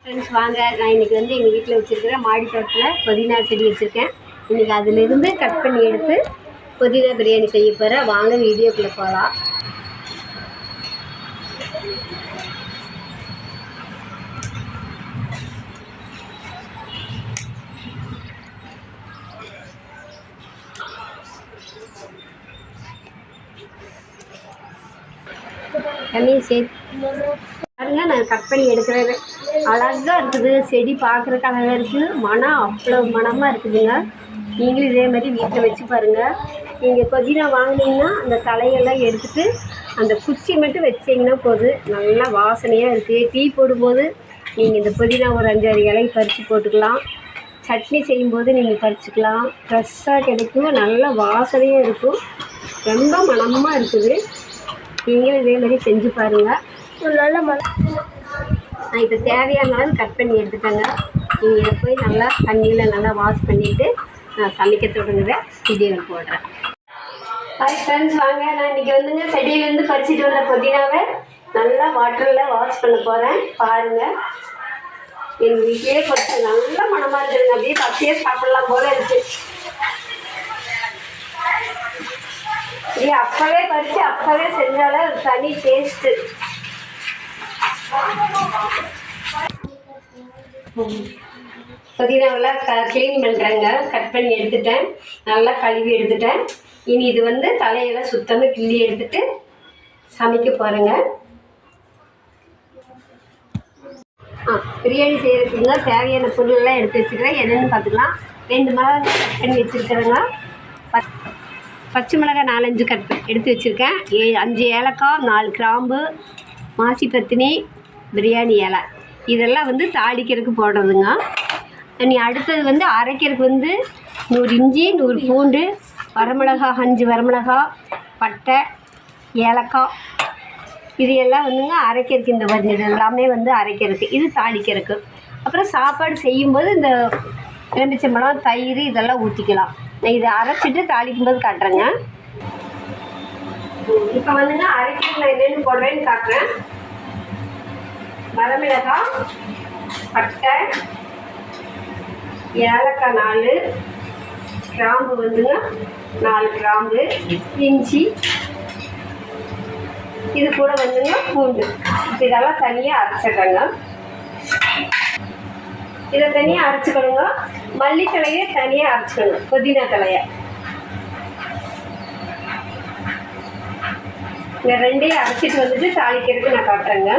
Friends வாங்க, நான் இன்றைக்கி வந்து எங்கள் வீட்டில் வச்சுருக்கிற மாடி தோட்டத்தில் புதினா செடி வச்சுருக்கேன். இன்றைக்கி அதிலிருந்து கட் பண்ணி எடுத்து புதினா பிரியாணி செய்ய போகிறேன். வாங்க வீடியோக்குள்ளே போகலாம். தண்ணியை பாருங்க, நான் கட் பண்ணி எடுக்கிறது அழகாக இருக்குது. செடி பார்க்குறக்கு அழகாக இருக்குது. மனம் அவ்வளோ மனமாக இருக்குதுங்க. நீங்களும் இதே மாதிரி வீட்டில் வச்சு பாருங்கள். நீங்கள் புதினா வாங்கினீங்கன்னா அந்த தலையெல்லாம் எடுத்துகிட்டு அந்த குச்சி மட்டும் வச்சிங்கன்னா போதும், நல்லா வாசனையாக இருக்குது. டீ போடும்போது நீங்கள் இந்த புதினா ஒரு 5-6 இலை பறித்து போட்டுக்கலாம். சட்னி செய்யும்போது நீங்கள் பறிச்சுக்கலாம். ஃப்ரெஷ்ஷாக கிடைக்கும், நல்லா வாசனையாக இருக்கும், ரொம்ப மனமாக இருக்குது. நீங்களும் இதே மாதிரி செஞ்சு பாருங்கள். ஒரு நல்ல நான் இப்போ தேவையான அளவு கட் பண்ணி எடுத்துட்டேங்க. நீங்கள் இதை போய் நல்லா தண்ணியில் நல்லா வாஷ் பண்ணிவிட்டு நான் சமைக்க தொடங்குறேன். வீடியோவில் போடுறேன். ஹாய் ஃப்ரெண்ட்ஸ் வாங்க, நான் இன்றைக்கி வந்துங்க செடியிலேருந்து பறிச்சிட்டு வந்த புதினாவை நல்லா வாட்டரில் வாஷ் பண்ண போகிறேன். பாருங்கள், எங்கள் வீட்டிலே கொஞ்சம் நல்ல மனமாக இருக்குதுங்க. அப்படியே பச்சையே சாப்பிட்லாம் போல இருக்குது. இது அப்போவே பறித்து அப்போவே செஞ்சாலே ஒரு தனி டேஸ்ட்டு. புதினாவெல்லாம் க்ளீன் பண்ணுறேங்க. கட் பண்ணி எடுத்துட்டேன், நல்லா கழுவி எடுத்துட்டேன். இனி இது வந்து தலையெல்லாம் சுத்தமாக கிள்ளி எடுத்துட்டு சமைக்க போகிறேங்க. பிரியாணி செய்கிறதுக்குங்க தேவையான பொருளெல்லாம் எடுத்து வச்சுக்கிறேன். என்னென்னு பார்த்துக்கலாம். 2 மிளகாய் கட் பண்ணி வச்சுருக்கிறேங்க. பச்சை மிளகாய் 4-5 எடுத்து வச்சுருக்கேன். 5 ஏலக்காய், 4 கிராம்பு, மாசி பத்தினி, பிரியாணி இலை, இதெல்லாம் வந்து தாளிக்கிறதுக்கு போடுறதுங்க. நீ அடுத்தது வந்து அரைக்கிறதுக்கு வந்து 100 இஞ்சி, 100 பூண்டு, வரமிளகா 5 வரமிளகா, பட்டை, ஏலக்காய், இது எல்லாம் வந்துங்க அரைக்கிறதுக்கு. இந்த வந்து இது எல்லாமே வந்து அரைக்கிறதுக்கு, இது தாளிக்கிறதுக்கு. அப்புறம் சாப்பாடு செய்யும்போது இந்த எலுமிச்சம்பழம், தயிர் இதெல்லாம் ஊற்றிக்கலாம். நான் இதை அரைச்சிட்டு தாளிக்கும்போது காட்டுறேங்க. இப்போ வந்துங்க அரைக்கிறது நான் என்னென்னு போடுறேன்னு காட்டுறேன். வரமிளகாய், பட்டை, ஏலக்காய் 4, கிராம்பு வந்துங்க 4 கிராம்பு, இஞ்சி, இது கூட வந்துங்க பூண்டு. இதெல்லாம் தனியாக அரைச்சிடுறேங்க. இதை தனியாக அரைச்சிக்கணுங்க. மல்லித்தலையை தனியாக அரைச்சிக்கணும், புதினா தலையை. இந்த 2ஐயும் அரைச்சிட்டு வந்துட்டு தாளிக்கிறதுக்கு நான் காட்டுறேங்க.